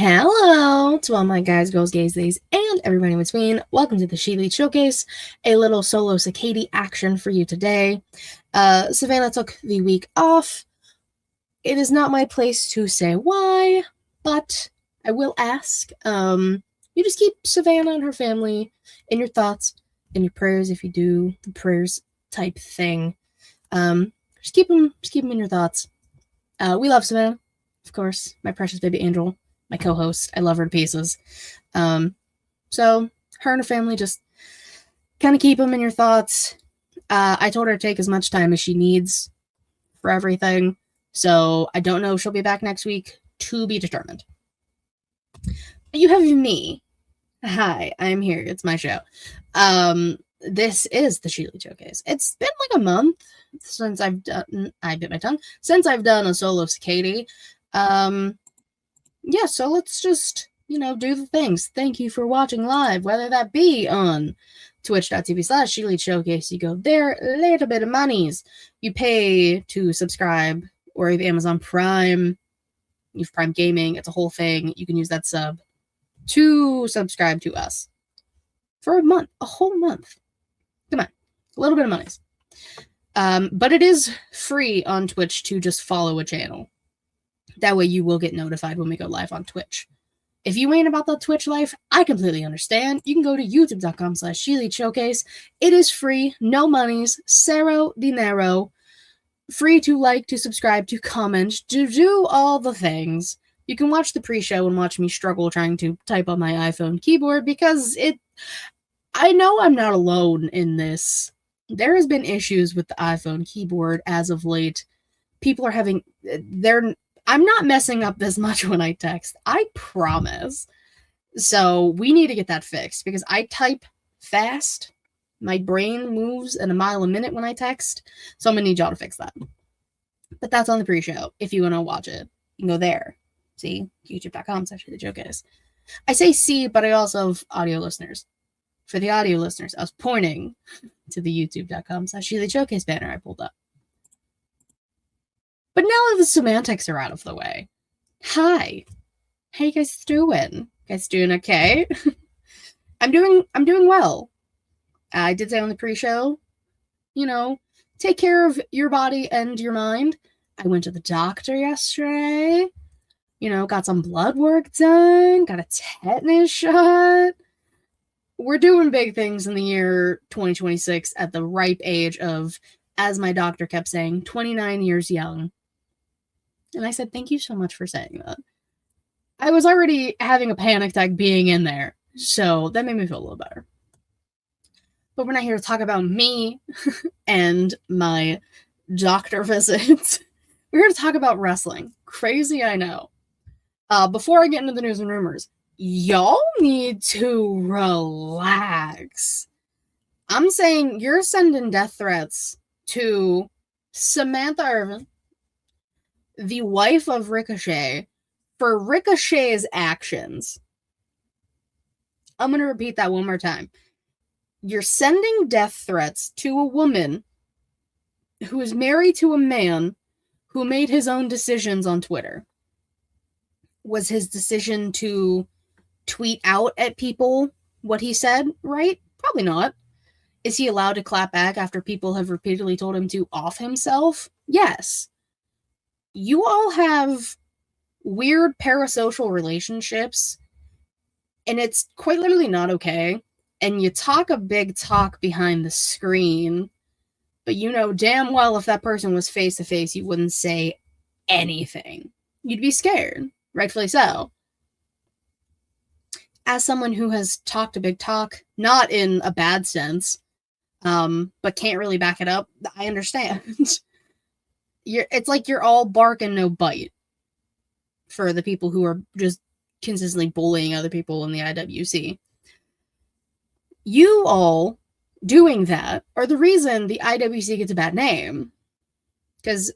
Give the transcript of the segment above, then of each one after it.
Hello to all my guys, girls, gays, theys, and everybody in between. Welcome to the ShElite Showcase, a little solo SiKatie action for you today. Savannah took the week off. It is not my place to say why, but I will ask. You just keep Savannah and her family in your thoughts, in your prayers if you do the prayers type thing. Just keep them in your thoughts. We love Savannah, of course, my precious baby angel. My co-host. I love her to pieces. So her and her family, just kind of keep them in your thoughts. I told her to take as much time as she needs for everything. So I don't know if she'll be back next week. To be determined. You have me. Hi, I'm here. It's my show. This is the ShElite Showcase. It's been like a month since I've done. I bit my tongue. Since I've done a solo SiKatie. Yeah, so let's just, do the things. Thank you for watching live, whether that be on twitch.tv/ShElite Showcase. You go there, a little bit of monies. You pay to subscribe, or if Amazon Prime, you've Prime Gaming, it's a whole thing. You can use that sub to subscribe to us for a month, a whole month. Come on, a little bit of monies. But it is free on Twitch to just follow a channel. That way you will get notified when we go live on Twitch. If you ain't about the Twitch life, I completely understand. You can go to youtube.com/ShElite Showcase. It is free, no monies, cero dinero. Free to like, to subscribe, to comment, to do all the things. You can watch the pre-show and watch me struggle trying to type on my iPhone keyboard because I know I'm not alone in this. There has been issues with the iPhone keyboard as of late. People are having I'm not messing up this much when I text. I promise. So we need to get that fixed because I type fast. My brain moves at a mile a minute when I text. So I'm going to need y'all to fix that. But that's on the pre-show. If you want to watch it, you can go there. See? YouTube.com/ShElite Showcase. I say see, but I also have audio listeners. For the audio listeners, I was pointing to the youtube.com/ShElite Showcase banner I pulled up. But now that the semantics are out of the way, hi, how you guys doing? You guys doing okay? I'm doing well. I did say on the pre-show, take care of your body and your mind. I went to the doctor yesterday. Got some blood work done. Got a tetanus shot. We're doing big things in the year 2026 at the ripe age of, as my doctor kept saying, 29 years young. And I said, thank you so much for saying that. I was already having a panic attack being in there, so that made me feel a little better. But we're not here to talk about me and my doctor visits. We're here to talk about wrestling. Crazy, I know. Before I get into the news and rumors, y'all need to relax. I'm saying you're sending death threats to Samantha Irvin, the wife of Ricochet, for Ricochet's actions. I'm going to repeat that one more time. You're sending death threats to a woman who is married to a man who made his own decisions on Twitter. Was his decision to tweet out at people what he said right? Probably not. Is he allowed to clap back after people have repeatedly told him to off himself? Yes. You all have weird parasocial relationships, and it's quite literally not okay. And you talk a big talk behind the screen, but you know damn well if that person was face to face, you wouldn't say anything. You'd be scared, rightfully so. As someone who has talked a big talk, not in a bad sense, but can't really back it up, I understand. It's like you're all bark and no bite for the people who are just consistently bullying other people in the IWC. You all doing that are the reason the IWC gets a bad name. Because,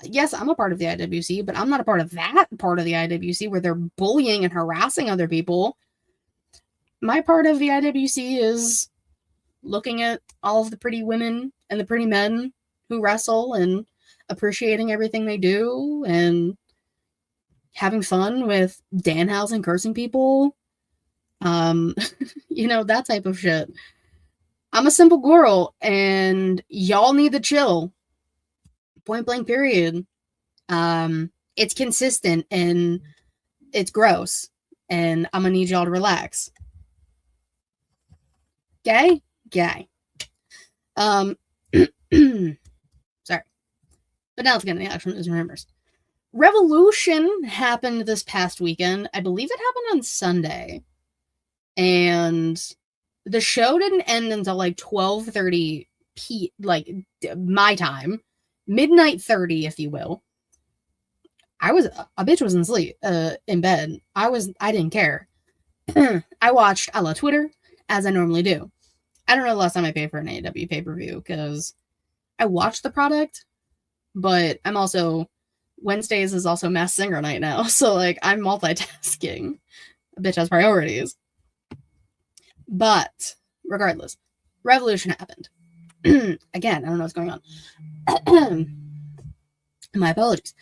yes, I'm a part of the IWC, but I'm not a part of that part of the IWC where they're bullying and harassing other people. My part of the IWC is looking at all of the pretty women and the pretty men who wrestle and appreciating everything they do and having fun with Danhausen cursing people, that type of shit. I'm a simple girl, and y'all need to chill. Point blank, period. It's consistent, and it's gross, and I'm gonna need y'all to relax. Okay? Sorry. But now let's get into the actual news and rumors. Revolution happened this past weekend. I believe it happened on Sunday. And the show didn't end until like 12:30 my time. Midnight 30, if you will. A bitch was in bed. I didn't care. I watched a la Twitter, as I normally do. I don't know the last time I paid for an AEW pay-per-view, because I watched the product, but I'm also, Wednesdays is also Masked Singer night now, so like I'm multitasking. A bitch has priorities. But regardless, Revolution happened. Again, I don't know what's going on. My apologies.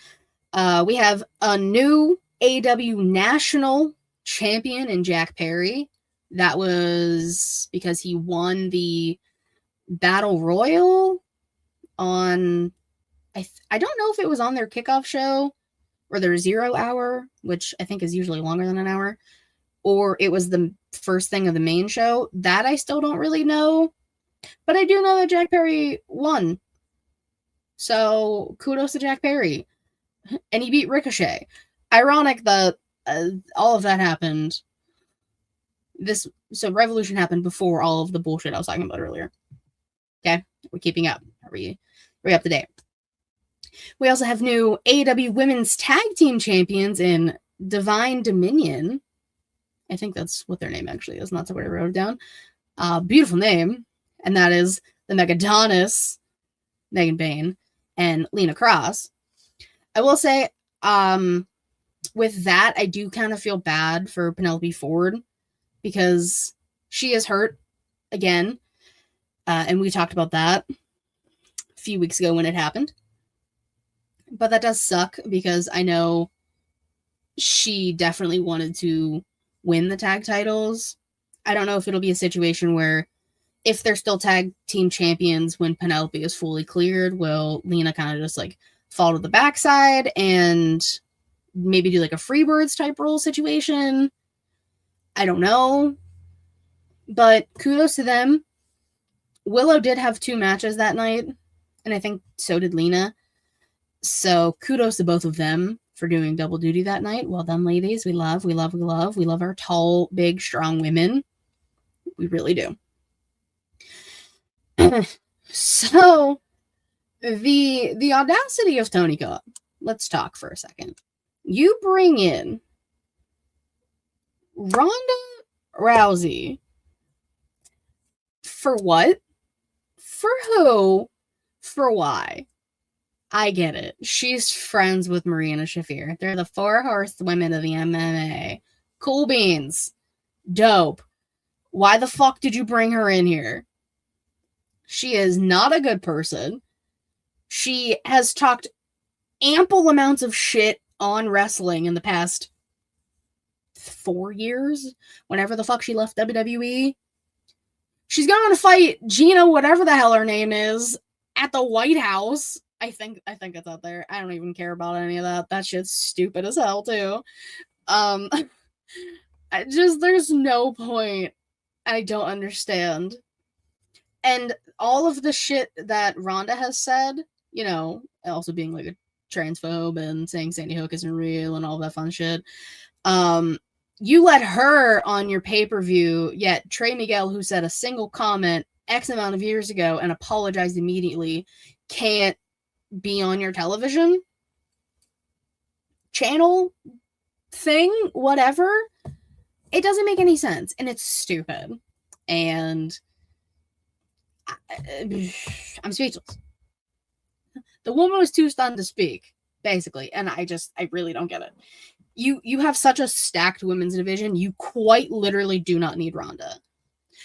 We have a new AEW national champion in Jack Perry. That was because he won the Battle Royal on, I don't know if it was on their kickoff show or their 0 hour, which I think is usually longer than an hour, or it was the first thing of the main show. That I still don't really know. But I do know that Jack Perry won. So kudos to Jack Perry. And he beat Ricochet. Ironic that all of that happened. So Revolution happened before all of the bullshit I was talking about earlier. Okay? We're keeping up. Are we up to date? We also have new AEW Women's Tag Team Champions in Divine Dominion. I think that's what their name actually is. Not what I wrote it down. Beautiful name. And that is the Megadonis, Megan Bayne, and Lena Cross. I will say, with that, I do kind of feel bad for Penelope Ford, because she is hurt again. And we talked about that a few weeks ago when it happened. But that does suck, because I know she definitely wanted to win the tag titles. I don't know if it'll be a situation where, if they're still tag team champions when Penelope is fully cleared, will Lena kind of just like fall to the backside and maybe do like a Freebirds type role situation? I don't know. But kudos to them. Willow did have 2 matches that night, and I think so did Lena. So kudos to both of them for doing double duty that night. Well done, ladies. We love our tall, big, strong women. We really do. So, the audacity of Tony Khan. Let's talk for a second. You bring in Ronda Rousey. For what? For who? For why? I get it. She's friends with Marina Shafir. They're the 4 horsewomen of the MMA. Cool beans. Dope. Why the fuck did you bring her in here? She is not a good person. She has talked ample amounts of shit on wrestling in the past 4 years, whenever the fuck she left WWE. She's going to fight Gina, whatever the hell her name is, at the White House. I think it's out there. I don't even care about any of that. That shit's stupid as hell, too. There's no point. I don't understand. And all of the shit that Ronda has said, also being like a transphobe and saying Sandy Hook isn't real and all that fun shit. You let her on your pay-per-view, yet Trey Miguel, who said a single comment X amount of years ago and apologized immediately, can't be on your television channel thing, whatever. It doesn't make any sense, and it's stupid. And I'm speechless. The woman was too stunned to speak, basically, and I really don't get it. You have such a stacked women's division, you quite literally do not need Ronda.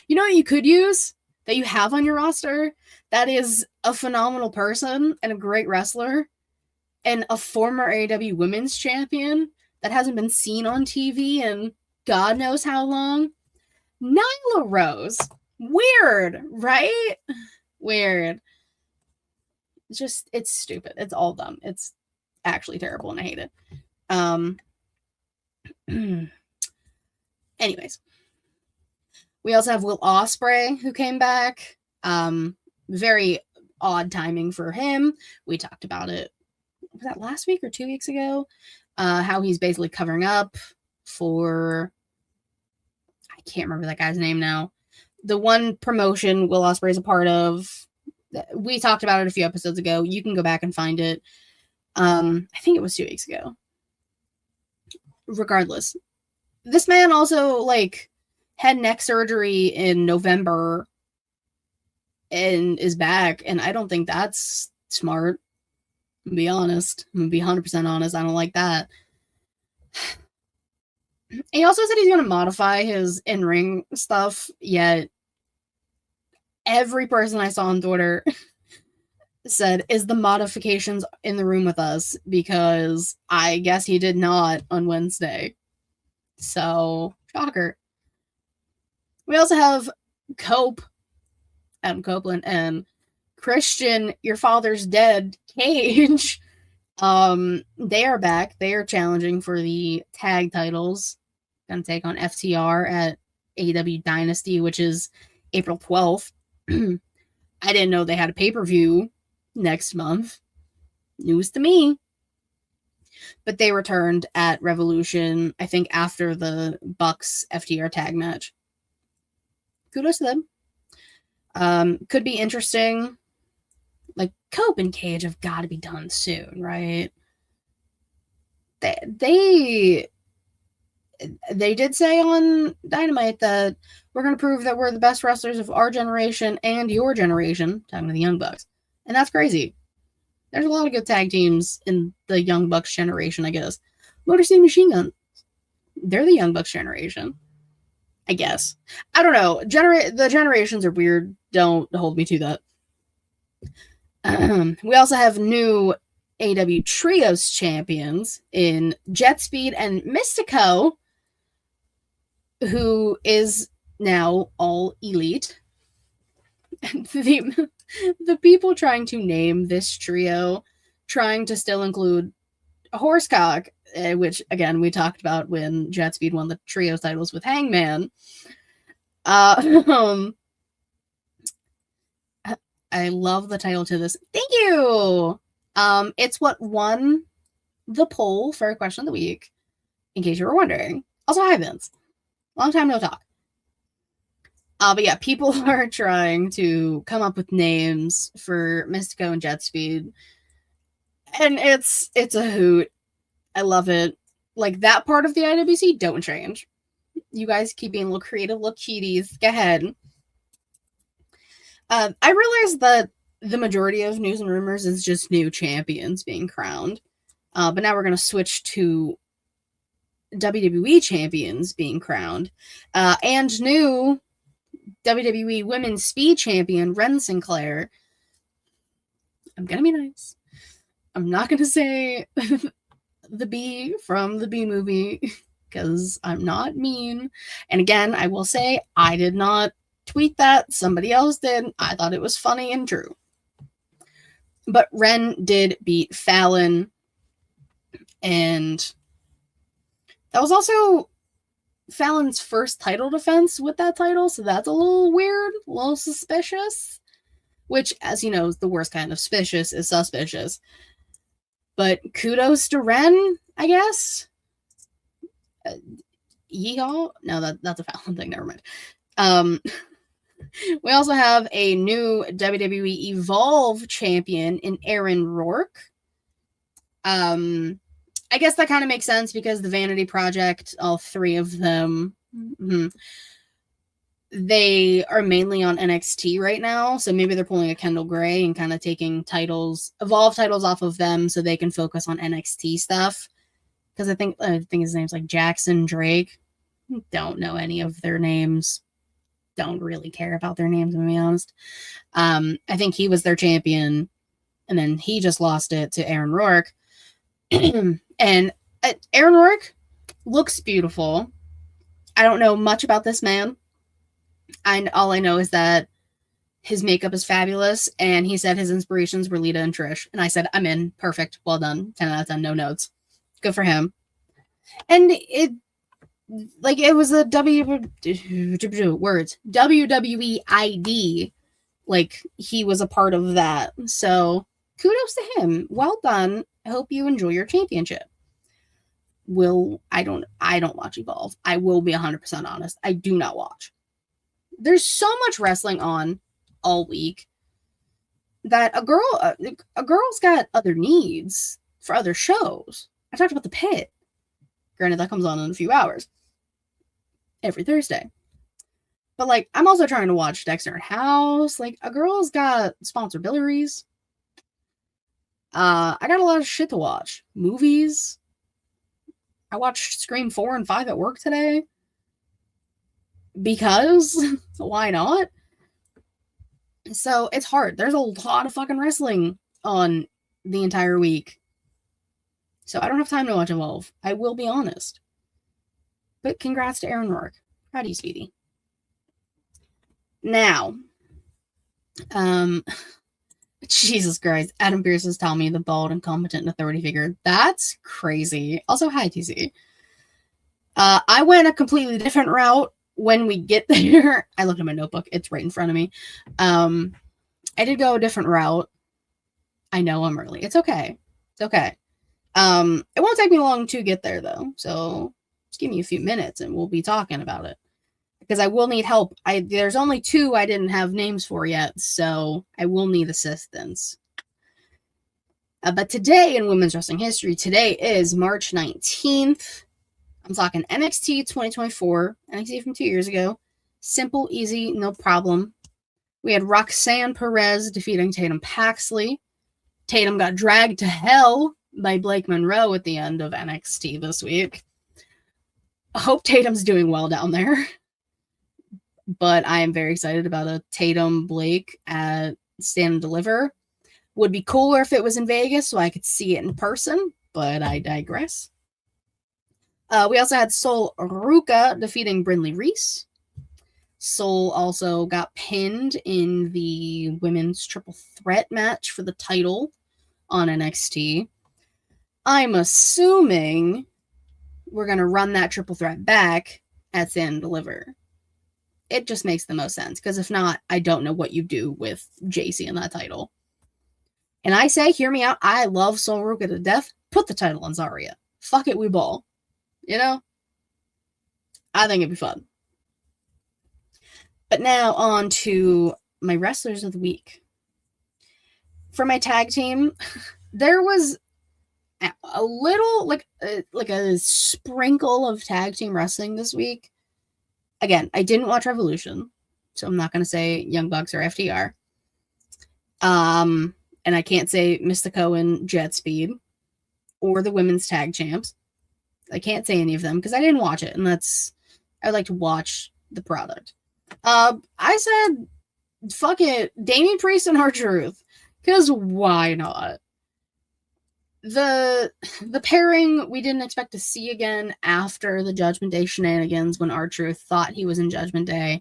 You know what you could use that you have on your roster that is a phenomenal person and a great wrestler and a former AEW women's champion that hasn't been seen on TV in God knows how long. Nyla Rose. Weird, right? Weird. It's stupid. It's all dumb. It's actually terrible and I hate it. Anyways. We also have Will Ospreay who came back. Very odd timing for him. We talked about it. Was that last week or 2 weeks ago? How he's basically covering up for, I can't remember that guy's name now. The one promotion Will Ospreay is a part of. We talked about it a few episodes ago. You can go back and find it. I think it was 2 weeks ago. Regardless, this man also had neck surgery in November and is back, and I don't think that's smart. To be honest, I'm gonna be 100% honest. I don't like that. He also said he's gonna modify his in-ring stuff, yet every person I saw on Twitter said, is the modifications in the room with us? Because I guess he did not on Wednesday. So, shocker. We also have Adam Copeland, and Christian, Your Father's Dead, Cage. They are back. They are challenging for the tag titles. Gonna take on FTR at AEW Dynasty, which is April 12th. I didn't know they had a pay-per-view next month. News to me. But they returned at Revolution, I think after the Bucks FTR tag match. Kudos to them. Could be interesting. Cope and Cage have got to be done soon, right? They did say on Dynamite that we're going to prove that we're the best wrestlers of our generation and your generation, talking to the Young Bucks. And that's crazy. There's a lot of good tag teams in the Young Bucks generation, I guess. Motor City Machine Gun. They're the Young Bucks generation. I guess. I don't know. The generations are weird. Don't hold me to that. We also have new AEW Trios champions in Jet Speed and Mystico, who is now all elite. The people trying to name this trio, trying to still include Horsecock, which, again, we talked about when Jet Speed won the Trios titles with Hangman. I love the title to this. Thank you! It's what won the poll for Question of the Week, in case you were wondering. Also, hi, Vince. Long time no talk. But yeah, people are trying to come up with names for Mystico and Jet Speed. And it's a hoot. I love it. That part of the IWC, don't change. You guys keep being little creative, little cuties. Go ahead. I realize that the majority of news and rumors is just new champions being crowned. But now we're going to switch to WWE champions being crowned. And new WWE Women's Speed Champion, Ren Sinclair. I'm going to be nice. I'm not going to say the Bee from the Bee Movie, because I'm not mean. And again, I will say, I did not tweet that. Somebody else did. I thought it was funny and true. But Ren did beat Fallon. And that was also Fallon's first title defense with that title, so that's a little weird, a little suspicious. Which, as you know, is the worst kind of suspicious is suspicious. But kudos to Ren, I guess. Yeehaw? No, that's a Fallon thing, never mind. We also have a new WWE Evolve champion in Aaron Rourke. I guess that kind of makes sense because the Vanity Project, all three of them, they are mainly on NXT right now. So maybe they're pulling a Kendall Gray and kind of taking Evolve titles off of them so they can focus on NXT stuff. Because I think his name's Jackson Drake. Don't know any of their names. Don't really care about their names, to be honest. I think he was their champion, and then he just lost it to Aaron Rourke. And Aaron Rourke, looks beautiful. I don't know much about this man. All I know is that his makeup is fabulous, and he said his inspirations were Lita and Trish. And I said, I'm in. Perfect. Well done. 10 out of 10, no notes. Good for him. And it was a WWE ID. Like, he was a part of that. So kudos to him. Well done. I hope you enjoy your championship. I don't watch Evolve. I will be 100% honest. I do not watch. There's so much wrestling on all week that a girl's got other needs for other shows. I talked about the Pit. Granted, that comes on in a few hours every Thursday. But like, I'm also trying to watch Dexter and House. Like, a girl's got sponsorabilities. I got a lot of shit to watch. Movies. I watched Scream 4 and 5 at work today. Because why not? So it's hard. There's a lot of fucking wrestling on the entire week. So I don't have time to watch Evolve. I will be honest. But congrats to Aaron Rourke. Proud of you, sweetie. Now, Jesus Christ, Adam Pearce is telling me the bald, incompetent authority figure. That's crazy. Also, hi, TC. I went a completely different route when we get there. I looked at my notebook. It's right in front of me. I did go a different route. I know I'm early. It's okay. It's okay. It won't take me long to get there, though. So just give me a few minutes and we'll be talking about it. Because I will need help. There's only 2 I didn't have names for yet, so I will need assistance. But today in women's wrestling history, today is March 19th. I'm talking NXT 2024, NXT from 2 years ago. Simple, easy, no problem. We had Roxanne Perez defeating Tatum Paxley. Tatum got dragged to hell by Blake Monroe at the end of NXT this week. I hope Tatum's doing well down there. But I am very excited about a Tatum Blake at Stand and Deliver. Would be cooler if it was in Vegas so I could see it in person, but I digress. We also had Sol Ruca defeating Brindley Reese. Sol also got pinned in the women's triple threat match for the title on NXT. I'm assuming we're going to run that triple threat back at Stand and Deliver. It just makes the most sense, because if not, I don't know what you do with JC in that title. And I say, hear me out, I love Sol Ruca to death. Put the title on Zarya. Fuck it, we ball. You know? I think it'd be fun. But now on to my wrestlers of the week. For my tag team, there was a little, like a sprinkle of tag team wrestling this week. Again, I didn't watch Revolution, so I'm not going to say Young Bucks or FTR. And I can't say Mystico and Jet Speed or the women's tag champs. I can't say any of them because I didn't watch it, and I like to watch the product. I said, fuck it, Damian Priest and R-Truth, because why not? The pairing we didn't expect to see again after the Judgment Day shenanigans when R-Truth thought he was in Judgment Day.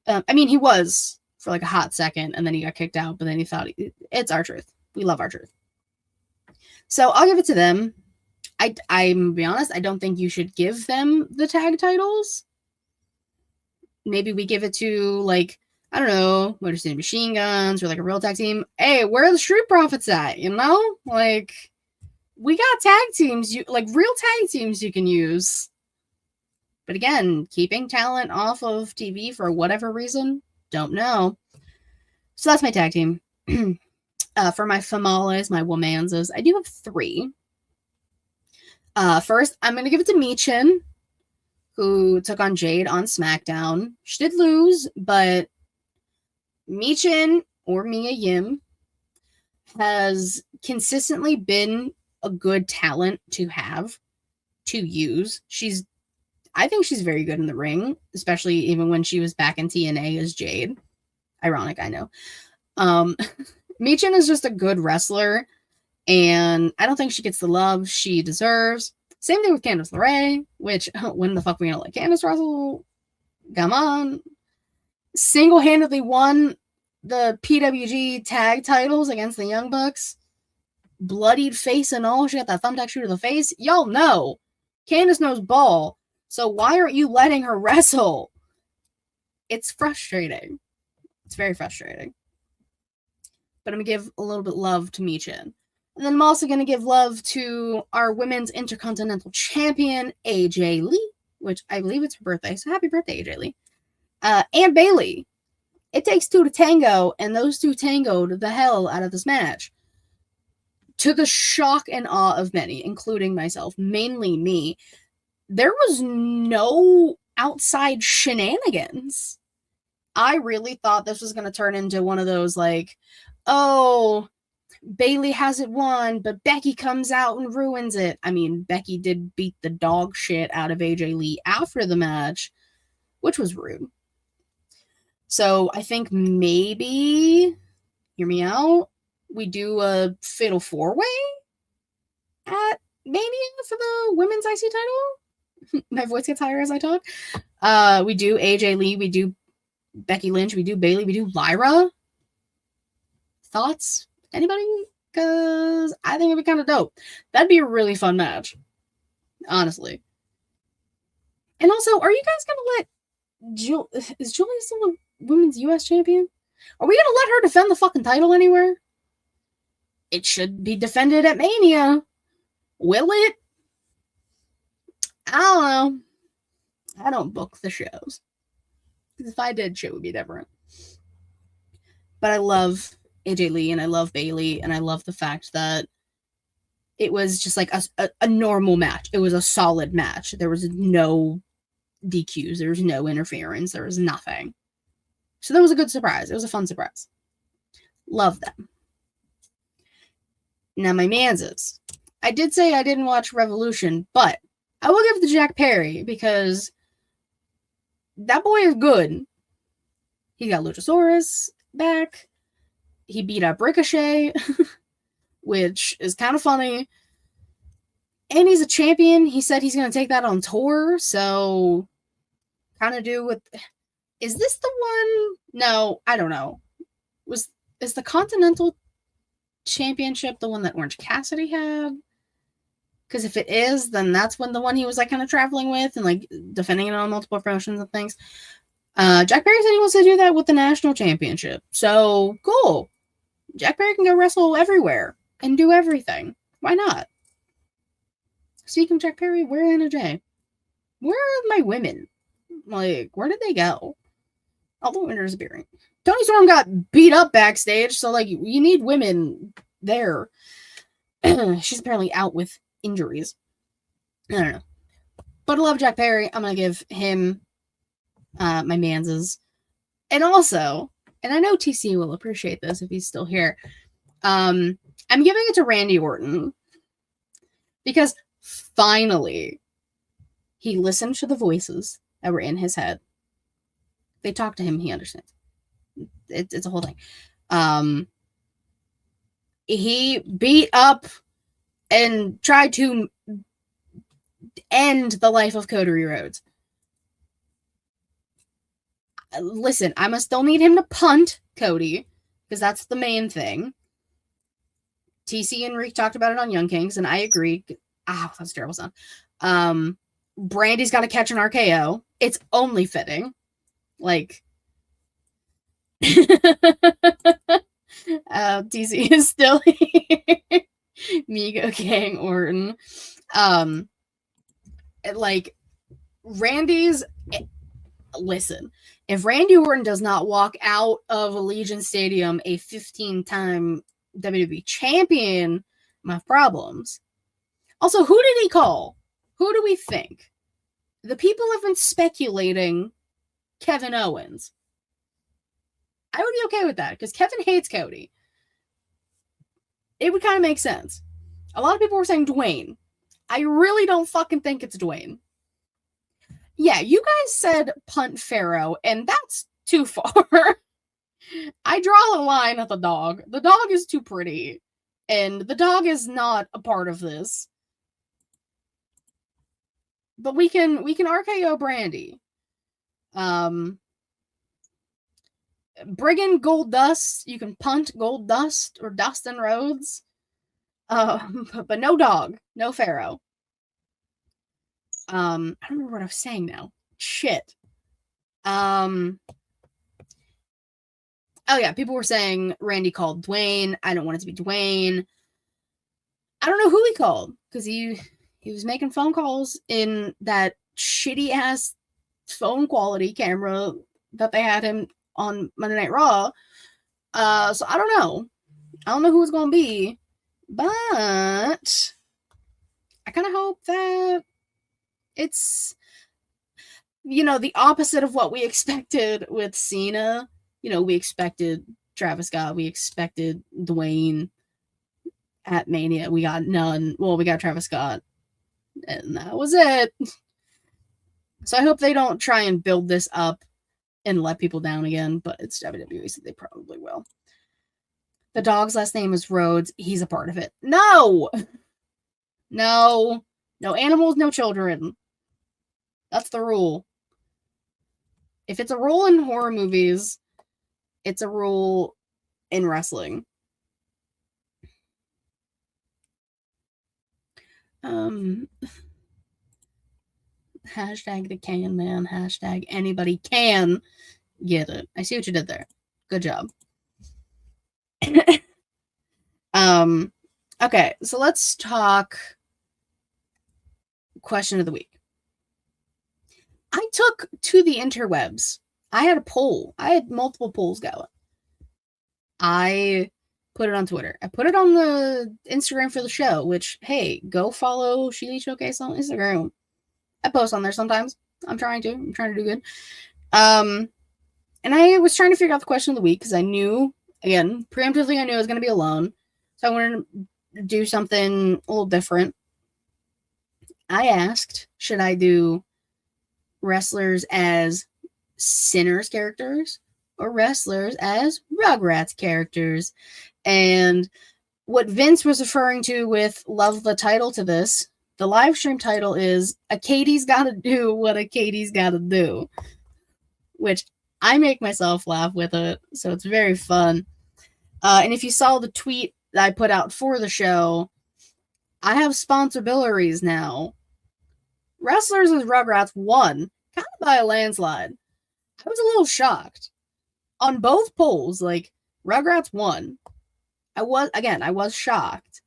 I mean, he was for like a hot second, and then he got kicked out, but then he thought, it's R-Truth. We love R-Truth. So I'll give it to them. I'm gonna be honest, I don't think you should give them the tag titles. Maybe we give it to, like, I don't know, Motor City Machine Guns or like a real tag team. Hey, where are the Street Profits at? You know? Like, we got tag teams, like real tag teams you can use. But again, keeping talent off of TV for whatever reason, don't know. So that's my tag team. For my famales, my womanzas, I do have 3. First, I'm going to give it to Michin, who took on Jade on SmackDown. She did lose, but Michin, or Mia Yim, has consistently been a good talent to have, to use. I think she's very good in the ring, especially even when she was back in TNA as Jade. Ironic, I know. Michin is just a good wrestler, and I don't think she gets the love she deserves. Same thing with Candice LeRae, which, when the fuck we gonna let Candice wrestle? Come on. Single-handedly won the PWG tag titles against the Young Bucks. Bloodied face and all. She got that thumbtack shoot to the face. Y'all know. Candice knows ball. So why aren't you letting her wrestle? It's frustrating. It's very frustrating. But I'm going to give a little bit of love to Michin. And then I'm also going to give love to our Women's Intercontinental Champion, AJ Lee, which I believe it's her birthday. So happy birthday, AJ Lee. And Bayley. It takes two to tango, and those two tangoed the hell out of this match. To the shock and awe of many, including myself, mainly me, there was no outside shenanigans. I really thought this was going to turn into one of those, like, oh, Bayley hasn't won, but Becky comes out and ruins it. I mean, Becky did beat the dog shit out of AJ Lee after the match, which was rude. So I think maybe, hear me out, we do a fatal four-way at Mania for the women's IC title. My voice gets higher as I talk. We do AJ Lee, we do Becky Lynch, we do Bayley, we do Lyra. Thoughts? Anybody? Because I think it'd be kind of dope. That'd be a really fun match. Honestly. And also, are you guys going to let is Julia still the women's US champion? Are we going to let her defend the fucking title anywhere? It should be defended at Mania. Will it? I don't know. I don't book the shows. Because if I did, shit would be different. But I love AJ Lee and I love Bayley and I love the fact that it was just like a normal match. It was a solid match. There was no DQs. There was no interference. There was nothing. So that was a good surprise. It was a fun surprise. Love them. Now, my manses. I did say I didn't watch Revolution, but I will give it to Jack Perry because that boy is good. He got Luchasaurus back. He beat up Ricochet, which is kind of funny. And he's a champion. He said he's going to take that on tour, so kind of do with... Is this the one? No, I don't know. Is the Continental Championship the one that Orange Cassidy had? Because if it is, then that's when the one he was like kind of traveling with and like defending it on multiple promotions and things. Jack Perry said he wants to do that with the National Championship. So, cool. Jack Perry can go wrestle everywhere and do everything. Why not? Speaking of Jack Perry, where Anna Jay? Where are my women? Like, where did they go? All the women are disappearing. Toni Storm got beat up backstage, so like you need women there. She's apparently out with injuries. I don't know. But I love Jack Perry. I'm gonna give him my manses. And also, and I know TC will appreciate this if he's still here. I'm giving it to Randy Orton. Because finally he listened to the voices that were in his head. They talk to him, he understands. It's a whole thing. He beat up and tried to end the life of Cody Rhodes. Listen, I must still need him to punt Cody, because that's the main thing. TC and Reek talked about it on Young Kings, and I agree. That's a terrible sound. Brandy's got to catch an RKO. It's only fitting. Like, TC is still here. Migo Gang Orton. Like, Randy's... Listen, if Randy Orton does not walk out of Allegiant Stadium a 15-time WWE champion, I have problems. Also, who did he call? Who do we think? The people have been speculating Kevin Owens. I would be okay with that, because Kevin hates Cody. It would kind of make sense. A lot of people were saying Dwayne. I really don't fucking think it's Dwayne. Yeah, you guys said punt Pharaoh, and that's too far. I draw a line at the dog. The dog is too pretty, and the dog is not a part of this. But we can RKO Brandy. Bring in Gold Dust. You can punt Gold Dust or Dustin Rhodes. But no dog. No Pharaoh. I don't remember what I was saying now. Shit. Oh yeah, people were saying Randy called Dwayne. I don't want it to be Dwayne. I don't know who he called because he was making phone calls in that shitty ass phone quality camera that they had him on Monday Night Raw. So I don't know. I don't know who it's gonna be, but I kind of hope that it's, you know, the opposite of what we expected with Cena. You know, we expected Travis Scott, we expected Dwayne at Mania. We got none. Well, we got Travis Scott, and that was it. So I hope they don't try and build this up and let people down again, but it's WWE, so they probably will. The dog's last name is Rhodes. He's a part of it. No! No. No animals, no children. That's the rule. If it's a rule in horror movies, it's a rule in wrestling. Hashtag the can man. Hashtag anybody can get it. I see what you did there. Good job. Okay, so let's talk question of the week. I took to the interwebs. I had a poll. I had multiple polls going. I put it on Twitter. I put it on the Instagram for the show, which, hey, go follow ShElite Showcase on Instagram. I post on there sometimes. I'm trying to do good. And I was trying to figure out the question of the week because I knew, again, preemptively I knew I was going to be alone. So I wanted to do something a little different. I asked, should I do wrestlers as Sinners characters or wrestlers as Rugrats characters? And what Vince was referring to with love the title to this, the live stream title is A Katie's Gotta Do What a Katie's Gotta Do, which I make myself laugh with it, so it's very fun. And if you saw the tweet that I put out for the show, I have sponsorabilities now. Wrestlers as Rugrats won, kind of by a landslide. I was a little shocked. On both polls, like, Rugrats won. I was shocked.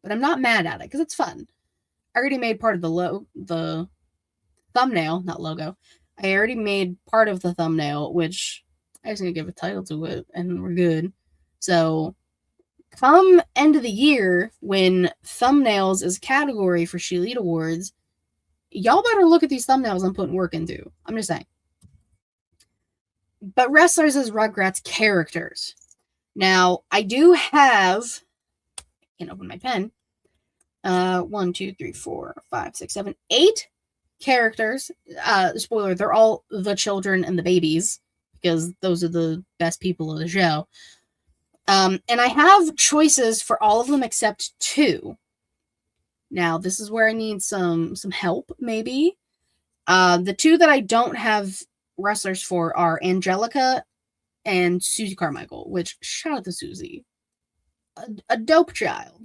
But I'm not mad at it, because it's fun. I already made part of the thumbnail, not logo. I already made part of the thumbnail, which I just need to give a title to it, and we're good. So, come end of the year, when thumbnails is a category for ShElite Awards, y'all better look at these thumbnails I'm putting work into. I'm just saying. But wrestlers as Rugrats characters. Now, I do have, I can't open my pen, 1, 2, 3, 4, 5, 6, 7, 8 characters. Spoiler, they're all the children and the babies, because those are the best people of the show. And I have choices for all of them except 2. Now, this is where I need some help, maybe. The 2 that I don't have wrestlers for are Angelica and Susie Carmichael, which, shout out to Susie. A dope child.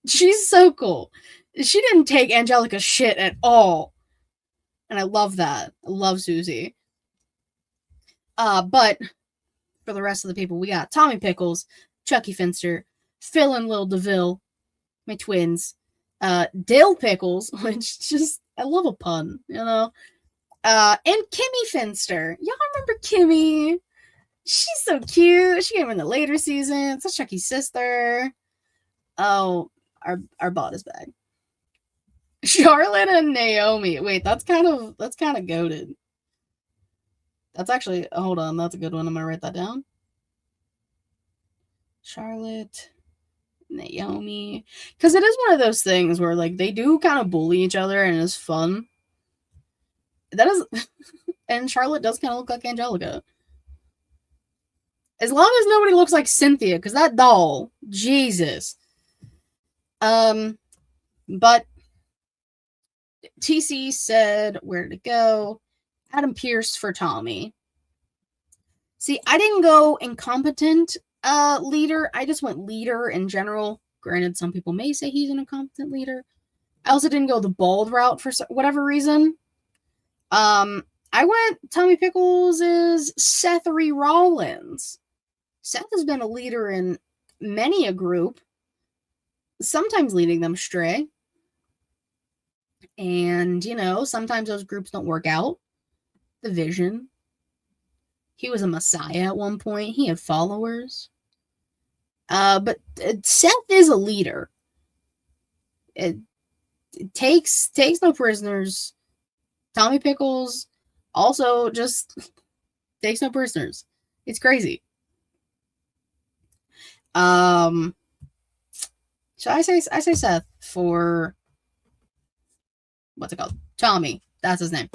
She's so cool. She didn't take Angelica's shit at all. And I love that. I love Susie. But for the rest of the people, we got Tommy Pickles, Chucky Finster, Phil and Lil DeVille, my twins, Dill Pickles, which just, I love a pun, you know, and Kimmy Finster. Y'all remember Kimmy? She's so cute. She came in the later seasons. That's Chucky's sister. Oh, our bot is back. Charlotte and Naomi. Wait, that's kind of goated. That's actually, hold on, that's a good one. I'm gonna write that down. Charlotte, Naomi, because it is one of those things where, like, they do kind of bully each other and it's fun. That is, and Charlotte does kind of look like Angelica. As long as nobody looks like Cynthia, because that doll, Jesus. But TC said where to go. Adam Pierce for Tommy. See, I didn't go incompetent leader. I just went leader in general. Granted, some people may say he's an incompetent leader. I also didn't go the bald route for whatever reason. I went Tommy Pickles is Sethery Rollins. Seth has been a leader in many a group, sometimes leading them astray. And, sometimes those groups don't work out. The vision. He was a messiah at one point. He had followers. But Seth is a leader. It takes no prisoners. Tommy Pickles also just takes no prisoners. It's crazy. So I say Seth for what's it called? Tommy. That's his name.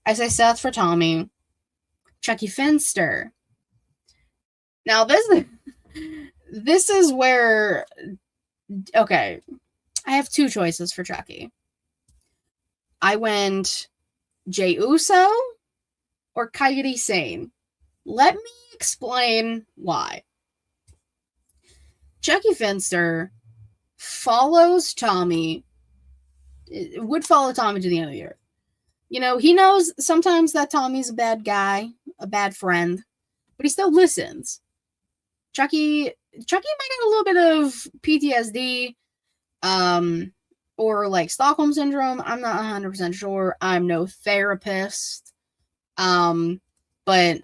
I say Seth for Tommy. Chucky Finster. Now this is where okay. I have two choices for Chucky. I went Jey Uso or Coyote Sane. Let me explain why. Chucky Finster follows Tommy. Would follow Tommy to the end of the earth. He knows sometimes that Tommy's a bad guy, a bad friend, but he still listens. Chucky might have a little bit of PTSD, or like Stockholm Syndrome. I'm not 100% sure. I'm no therapist. But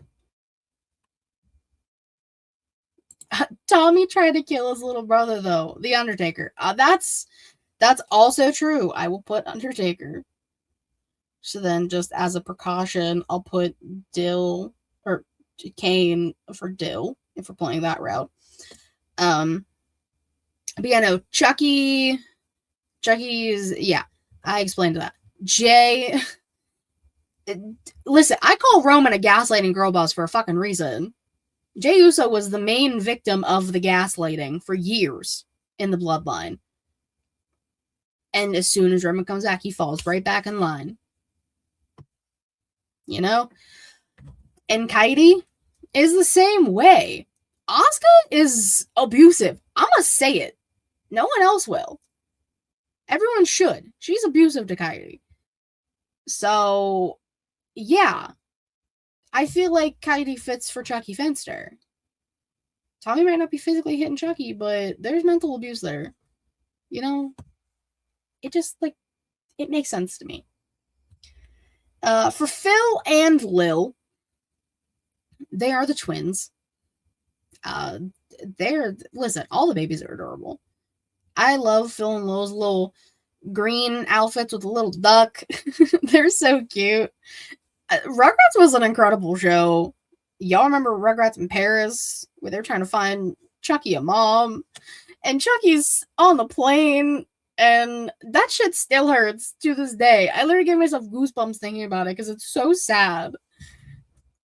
Tommy tried to kill his little brother, though. The Undertaker. That's also true. I will put Undertaker. So then, just as a precaution, I'll put Dill or Kane for Dill if we're playing that route. But yeah, no, Chucky's, yeah, I explained that. Jay, listen, I call Roman a gaslighting girl boss for a fucking reason. Jey Uso was the main victim of the gaslighting for years in the bloodline. And as soon as Roman comes back, he falls right back in line. And Coyote is the same way. Asuka is abusive. I'm gonna say it. No one else will. Everyone should. She's abusive to Coyote. So, yeah. I feel like Coyote fits for Chucky Finster. Tommy might not be physically hitting Chucky, but there's mental abuse there. It just, it makes sense to me. For Phil and Lil, they are the twins. Listen, all the babies are adorable. I love Phil and Lil's little green outfits with a little duck. They're so cute. Rugrats was an incredible show. Y'all remember Rugrats in Paris, where they're trying to find Chucky a mom, and Chucky's on the plane, and that shit still hurts to this day. I literally give myself goosebumps thinking about it because it's so sad.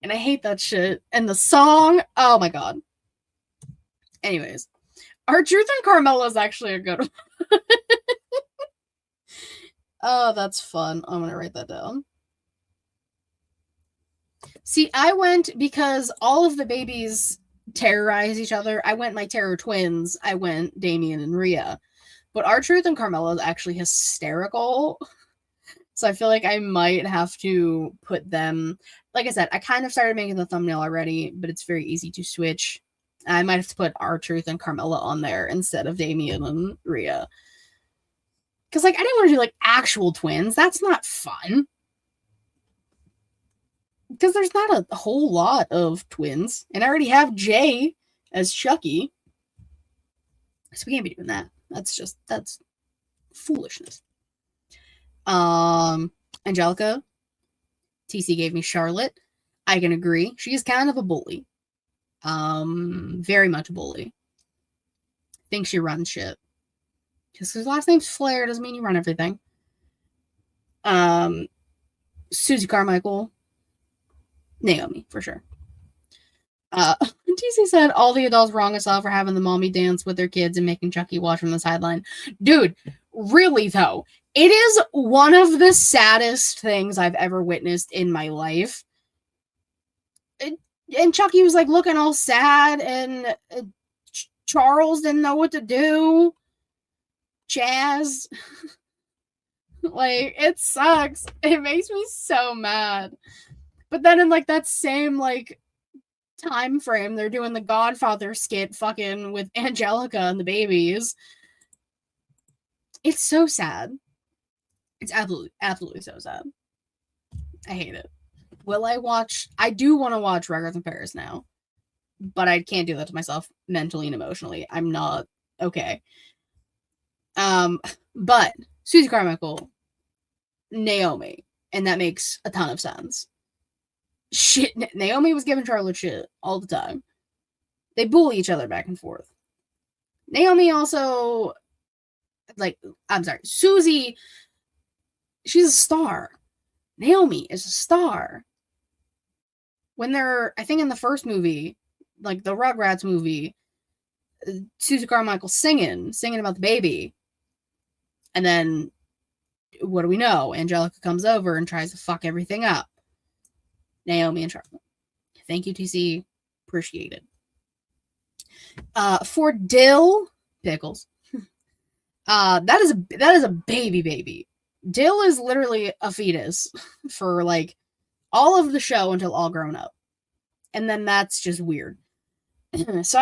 And I hate that shit. And the song, oh my god. Anyways, R-Truth and Carmella is actually a good one. Oh, that's fun. I'm gonna write that down. See, I went because all of the babies terrorize each other. I went my terror twins. I went Damien and Rhea. But R-Truth and Carmella is actually hysterical. So I feel like I might have to put them... Like I said, I kind of started making the thumbnail already, but it's very easy to switch. I might have to put R-Truth and Carmella on there instead of Damien and Rhea. Because, I didn't want to do, actual twins. That's not fun. Because there's not a whole lot of twins. And I already have Jay as Chucky. So we can't be doing that. That's foolishness. Angelica. TC gave me Charlotte. I can agree. She's kind of a bully. Very much a bully. Thinks she runs shit. Just because last name's Flair doesn't mean you run everything. Susie Carmichael. Naomi, for sure. TC said all the adults wrong us all for having the mommy dance with their kids and making Chucky watch from the sideline. Dude, Really, though, it is one of the saddest things I've ever witnessed in my life. And Chucky was like looking all sad, and Charles didn't know what to do. Chaz. Like, it sucks. It makes me so mad. But then in like that same like time frame, they're doing the Godfather skit fucking with Angelica and the babies. It's so sad. It's absolutely so sad. I hate it. Will I watch? I do want to watch Rugrats in Paris now, but I can't do that to myself mentally and emotionally. I'm not okay. But Susie Carmichael, Naomi, and that makes a ton of sense. Shit, Naomi was giving Charlotte shit all the time. They bully each other back and forth. Naomi also, like, I'm sorry, Susie, she's a star. Naomi is a star. When they're, I think in the first movie, like the Rugrats movie, Susie Carmichael singing about the baby. And then, what do we know? Angelica comes over and tries to fuck everything up. Naomi and Charlotte. Thank you, TC. Appreciate it. For Dill, Pickles. That is a baby. Dill is literally a fetus for like all of the show until all grown up. And then that's just weird. So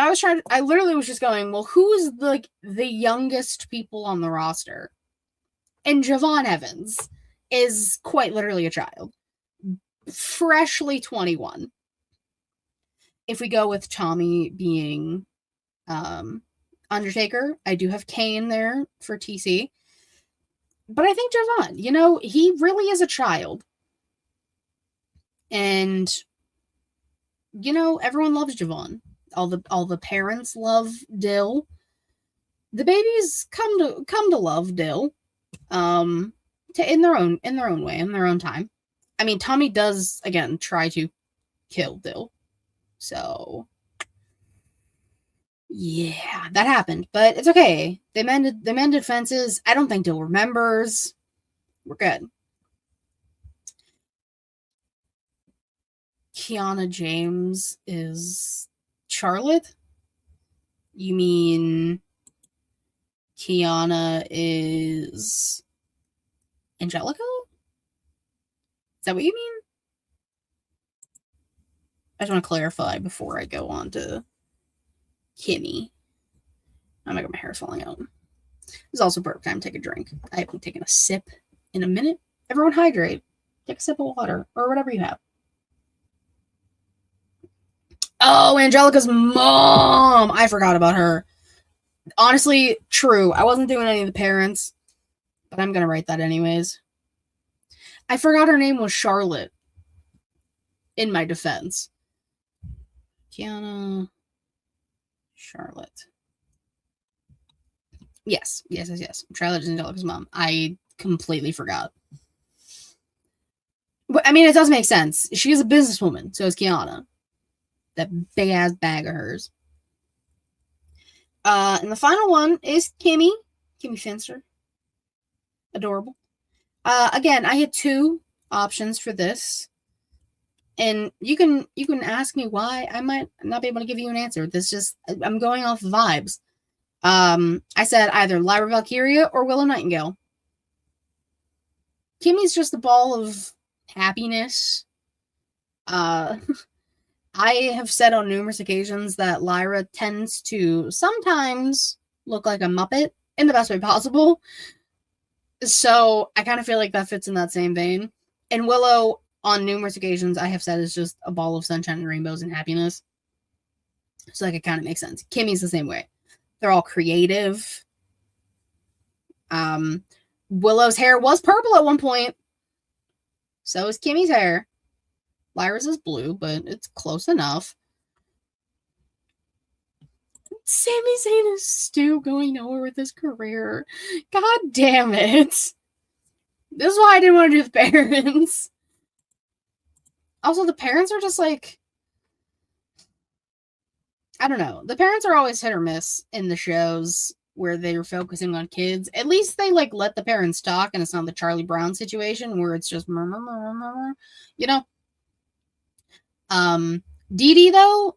I literally was just going, well, who is like the youngest people on the roster? And Javon Evans is quite literally a child. Freshly 21. If we go with Tommy being Undertaker, I do have Kane there for TC. But I think Javon, he really is a child. And, everyone loves Javon. All the parents love Dill. The babies come to love Dill. In their own way, in their own time. I mean, Tommy does again try to kill Dill. So yeah, that happened, but it's okay. They mended fences. I don't think Dill remembers. We're good. Kiana James is Charlotte? You mean Kiana is Angelica? Is that what you mean? I just want to clarify before I go on to Kimmy. Oh my god, my hair's falling out. It's also perfect time to take a drink. I haven't taken a sip in a minute. Everyone hydrate. Take a sip of water or whatever you have. Oh, Angelica's mom! I forgot about her. Honestly, true. I wasn't doing any of the parents, but I'm going to write that anyways. I forgot her name was Charlotte. In my defense. Kiana. Charlotte. Yes. Charlotte is Angelica's mom. I completely forgot. I mean, it does make sense. She is a businesswoman, so is Kiana. That big ass bag of hers. And the final one is Kimmy Finster. Adorable. Again, I had two options for this. And you can ask me why. I might not be able to give you an answer. I'm going off vibes. I said either Lyra Valkyria or Willow Nightingale. Kimmy's just a ball of happiness. I have said on numerous occasions that Lyra tends to sometimes look like a Muppet in the best way possible. So I kind of feel like that fits in that same vein. And Willow, on numerous occasions, I have said is just a ball of sunshine and rainbows and happiness. So like it kind of makes sense. Kimmy's the same way. They're all creative. Willow's hair was purple at one point. So is Kimmy's hair. Lyra's is blue, but it's close enough. Sami Zayn is still going nowhere with his career. God damn it. This is why I didn't want to do the parents. Also, the parents are just like... I don't know. The parents are always hit or miss in the shows. where they're focusing on kids. At least they like let the parents talk, and it's not the Charlie Brown situation where it's just you know. Dee Dee though,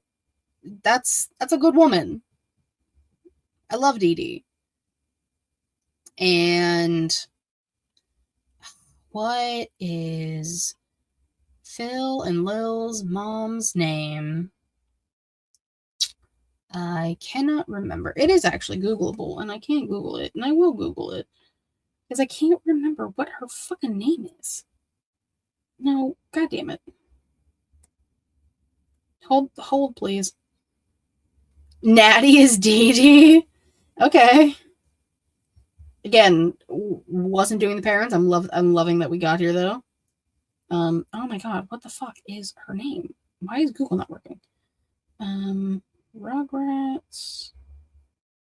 that's a good woman. I love Dee Dee. And what is Phil and Lil's mom's name? I cannot remember. It is actually Googleable, and I can't Google it, and I will Google it because I can't remember what her fucking name is. No, god damn it. Hold, please. Natty is Dee Dee. Okay. Again, wasn't doing the parents. I'm loving that we got here though. Oh my god, what the fuck is her name? Why is Google not working? Rugrats.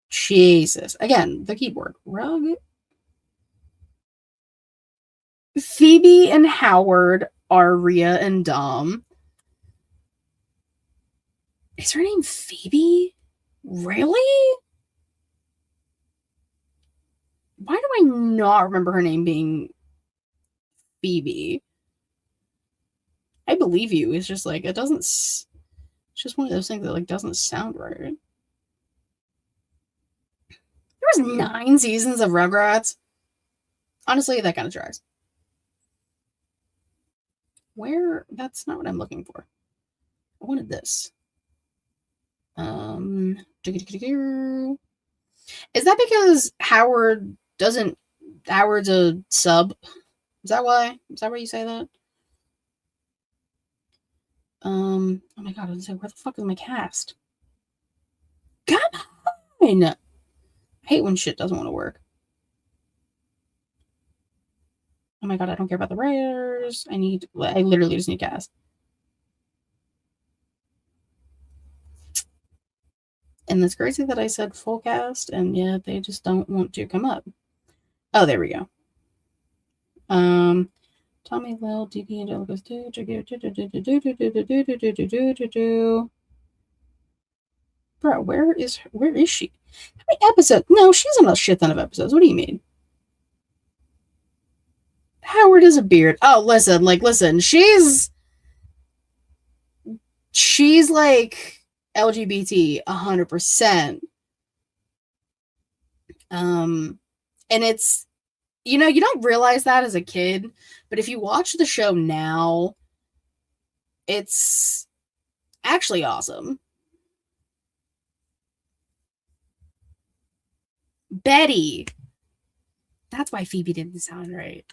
Jesus. Again, the keyboard. Phoebe and Howard are Rhea and Dom. Is her name Phoebe? Really? Why do I not remember her name being Phoebe? I believe you. It's just like, it doesn't... It's just one of those things that like doesn't sound right. There was 9 seasons of Rugrats. Honestly, that kind of tracks. Where? That's not what I'm looking for. I wanted this. Is that because Howard's a sub? Is that why? Is that why you say that? Oh my god, I was like, where the fuck is my cast? Come on! I hate when shit doesn't want to work. Oh my god, I don't care about the writers. I literally just need cast. And it's crazy that I said full cast, and yet they just don't want to come up. Oh, there we go. Tommy, Lil, DP, and Delica's Bro, where is she? How many episodes? No, she's on a shit ton of episodes. What do you mean? Howard is a beard. Oh, listen. She's like LGBT 100%. And it's, you don't realize that as a kid, but if you watch the show now, it's actually awesome. Betty. That's why Phoebe didn't sound right.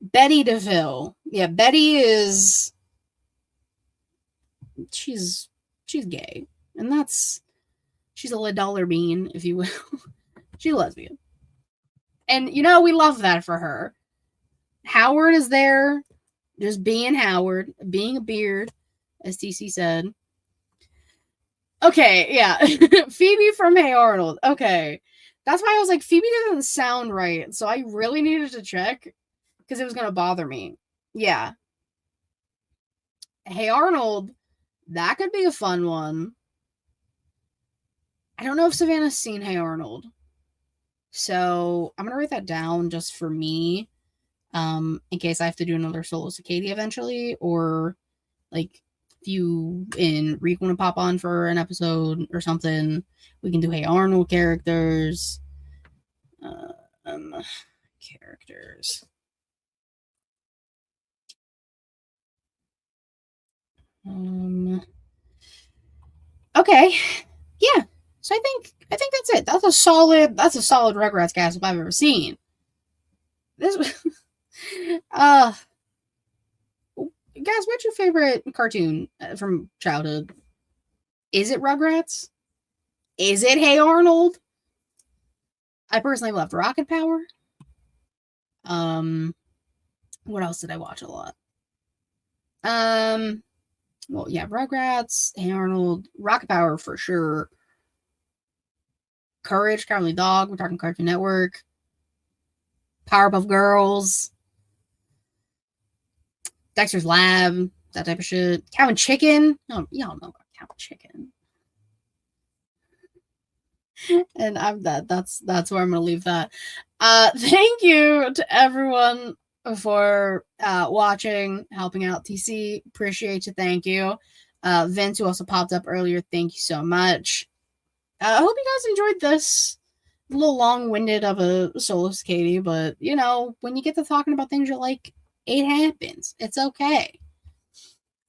Betty DeVille. Yeah, Betty is... She's gay. And she's a dollar bean, if you will. She's lesbian. And, we love that for her. Howard is there, just being Howard, being a beard, as TC said. Okay, yeah. Phoebe from Hey Arnold. Okay. That's why I was like, Phoebe doesn't sound right. So I really needed to check because it was going to bother me. Yeah. Hey Arnold, that could be a fun one. I don't know if Savannah's seen Hey Arnold. So I'm going to write that down just for me. In case I have to do another solo SiKatie eventually, or like if you and Reek want to pop on for an episode or something, we can do Hey Arnold characters. Characters. Okay. Yeah. So I think that's it. That's a solid Rugrats cast if I've ever seen. This guys, what's your favorite cartoon from childhood? Is it Rugrats? Is it Hey Arnold? I personally loved Rocket Power. What else did I watch a lot? Well, yeah, Rugrats, Hey Arnold, Rocket Power for sure. Courage, Cowardly Dog, we're talking Cartoon Network. Powerpuff Girls. Dexter's Lab, that type of shit. Cow and Chicken. Oh, y'all know about Cow and Chicken. And that's where I'm gonna leave that. Thank you to everyone for watching, helping out TC. Appreciate you. Thank you. Vince, who also popped up earlier, thank you so much. I hope you guys enjoyed this. A little long-winded of a solo SiKatie, but you know, when you get to talking about things you like, it happens. It's okay.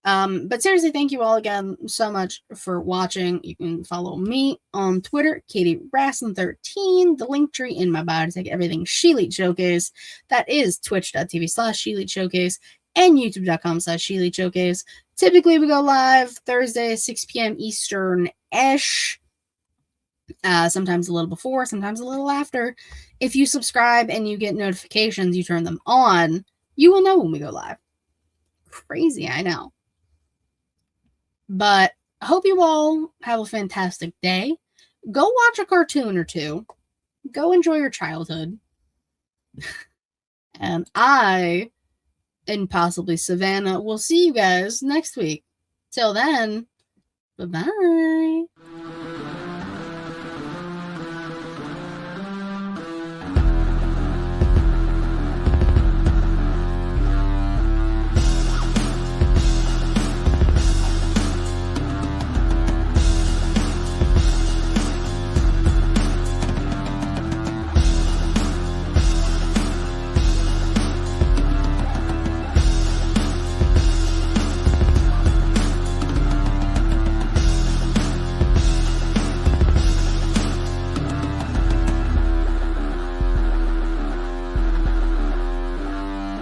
But seriously, thank you all again so much for watching. You can follow me on Twitter, KatieRasslin13, the link tree in my bio to take everything ShElite Showcase. That is twitch.tv/ShElite Showcase and youtube.com/ShElite Showcase. Typically, we go live Thursday, 6 p.m. Eastern-ish. Sometimes a little before, sometimes a little after. If you subscribe and you get notifications, you turn them on, you will know when we go live. Crazy, I know. But I hope you all have a fantastic day. Go watch a cartoon or two. Go enjoy your childhood. And I, and possibly Savannah, will see you guys next week. Till then, bye-bye.